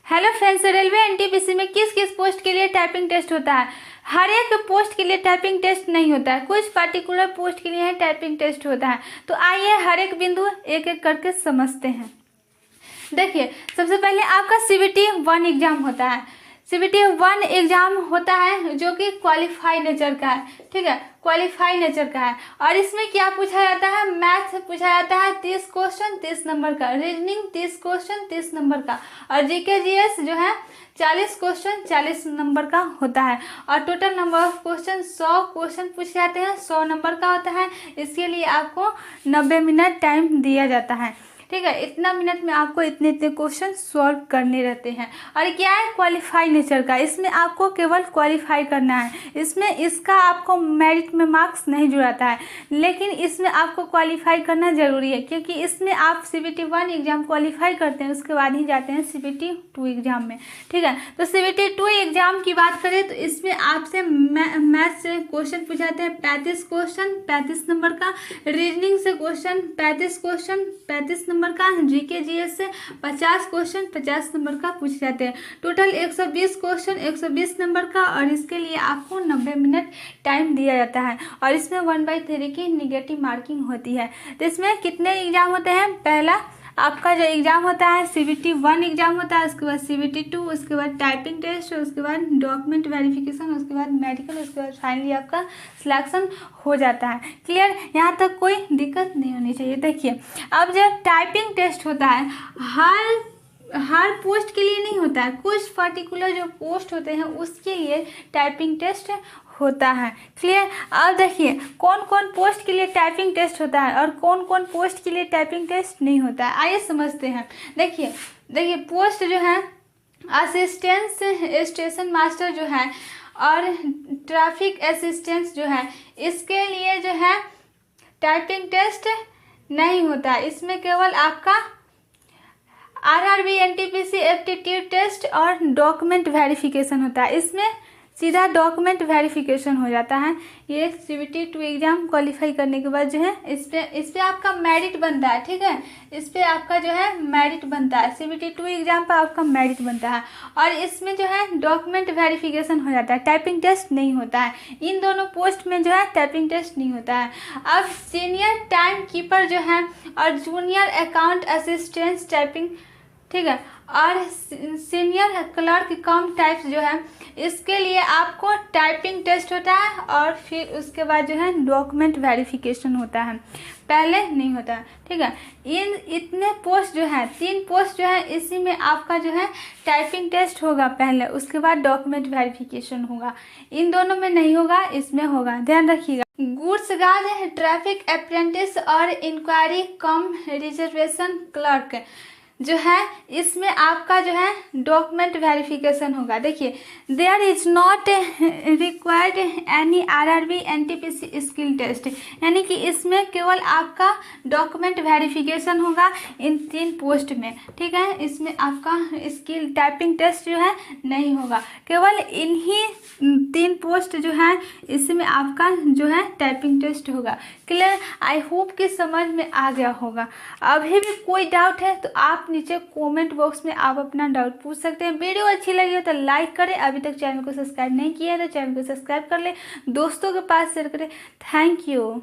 Hello friends, railway NTPC में किस किस पोस्ट के लिए टाइपिंग टेस्ट होता है। हर एक पोस्ट के लिए टाइपिंग टेस्ट नहीं होता है, कुछ पर्टिकुलर पोस्ट के लिए टाइपिंग टेस्ट होता है। तो आइए हर एक बिंदु एक एक करके समझते हैं। देखिए, सबसे पहले आपका CBT 1 एग्जाम होता है। CBT 1 एग्जाम होता है जो कि क्वालिफाई नेचर का है, ठीक है, क्वालिफाई नेचर का है। और इसमें क्या पूछा जाता है, मैथ पूछा जाता है 30 क्वेश्चन 30 नंबर का, रीजनिंग 30 क्वेश्चन 30 नंबर का, और जीके जीएस जो है 40 क्वेश्चन 40 नंबर का होता है। और total number of question 100 question पूछे जाते हैं, 100 नंबर का होता है। इसके लिए आपको 90 मिनट टाइम दिया जाता है, ठीक है। इतना मिनट में आपको इतने इतने क्वेश्चन सॉल्व करने रहते हैं। और क्या है, क्वालिफाई नेचर का, इसमें आपको केवल क्वालिफाई करना है। इसमें इसका आपको मेरिट में मार्क्स नहीं जुड़ाता है, लेकिन इसमें आपको क्वालिफाई करना ज़रूरी है, क्योंकि इसमें आप CBT 1 एग्ज़ाम क्वालिफाई करते हैं, उसके बाद ही जाते हैं CBT 2 एग्ज़ाम में, ठीक है। तो CBT 2 एग्ज़ाम की बात करें तो इसमें आपसे मैथ से क्वेश्चन पूछाते हैं 35 क्वेश्चन 35 नंबर का, रीजनिंग से क्वेश्चन 35 क्वेश्चन 35 नंबर का, जीके जीएस से 50 क्वेश्चन 50 नंबर का पूछे जाते हैं। टोटल 120 क्वेश्चन 120 नंबर का, और इसके लिए आपको 90 मिनट टाइम दिया जाता है। और इसमें 1/3 की निगेटिव मार्किंग होती है। तो इसमें कितने एग्जाम होते हैं, पहला आपका जो एग्ज़ाम होता है CBT 1 एग्ज़ाम होता है, उसके बाद CBT 2, उसके बाद टाइपिंग टेस्ट, उसके बाद डॉक्यूमेंट वेरिफिकेशन, उसके बाद मेडिकल, उसके बाद फाइनली आपका सिलेक्शन हो जाता है। क्लियर, यहाँ तक कोई दिक्कत नहीं होनी चाहिए। देखिए, अब जब टाइपिंग टेस्ट होता है हर पोस्ट के लिए नहीं होता है, कुछ पर्टिकुलर जो पोस्ट होते हैं उसके लिए टाइपिंग टेस्ट होता है। क्लियर। अब देखिए कौन कौन पोस्ट के लिए टाइपिंग टेस्ट होता है और कौन कौन पोस्ट के लिए टाइपिंग टेस्ट नहीं होता है, आइए समझते हैं। देखिए पोस्ट जो है असिस्टेंस स्टेशन मास्टर जो है और ट्रैफिक असिस्टेंस जो है, इसके लिए जो है टाइपिंग टेस्ट नहीं होता है। इसमें केवल आपका RRB NTPC एप्टीट्यूड टेस्ट और डॉक्यूमेंट वेरिफिकेशन होता है। इसमें सीधा डॉक्यूमेंट वेरिफिकेशन हो जाता है। ये CBT 2 एग्ज़ाम क्वालिफाई करने के बाद जो है इस पे आपका मेरिट बनता है, ठीक है। इस पे आपका जो है मेरिट बनता है, CBT 2 एग्ज़ाम पर आपका मेरिट बनता है। और इसमें जो है डॉक्यूमेंट वेरिफिकेशन हो जाता है, टाइपिंग टेस्ट नहीं होता है। इन दोनों पोस्ट में जो है टाइपिंग टेस्ट नहीं होता है। अब सीनियर टाइम कीपर जो है और जूनियर अकाउंट असिस्टेंट टाइपिंग, ठीक है, और सीनियर क्लर्क कम टाइप्स जो है, इसके लिए आपको टाइपिंग टेस्ट होता है और फिर उसके बाद जो है डॉक्यूमेंट वेरिफिकेशन होता है, पहले नहीं होता है, ठीक है। इन इतने पोस्ट जो है 3 पोस्ट जो है, इसी में आपका जो है टाइपिंग टेस्ट होगा पहले, उसके बाद डॉक्यूमेंट वेरिफिकेशन होगा। इन दोनों में नहीं होगा, इसमें होगा, ध्यान रखिएगा। गुड्स गार्ड, ट्रैफिक अप्रेंटिस और इंक्वायरी कम रिजर्वेशन क्लर्क जो है, इसमें आपका जो है डॉक्यूमेंट वेरिफिकेशन होगा। देखिए, there is not required any RRB NTPC skill test, यानी कि इसमें केवल आपका डॉक्यूमेंट वेरिफिकेशन होगा इन 3 पोस्ट में, ठीक है। इसमें आपका स्किल टाइपिंग टेस्ट जो है नहीं होगा, केवल इन्हीं 3 पोस्ट जो है इसमें आपका जो है टाइपिंग टेस्ट होगा। क्लियर, आई होप कि समझ में आ गया होगा। अभी भी कोई डाउट है तो आप नीचे कमेंट बॉक्स में आप अपना डाउट पूछ सकते हैं। वीडियो अच्छी लगी हो तो लाइक करें, अभी तक चैनल को सब्सक्राइब नहीं किया है तो चैनल को सब्सक्राइब कर ले, दोस्तों के पास शेयर करें। Thank you.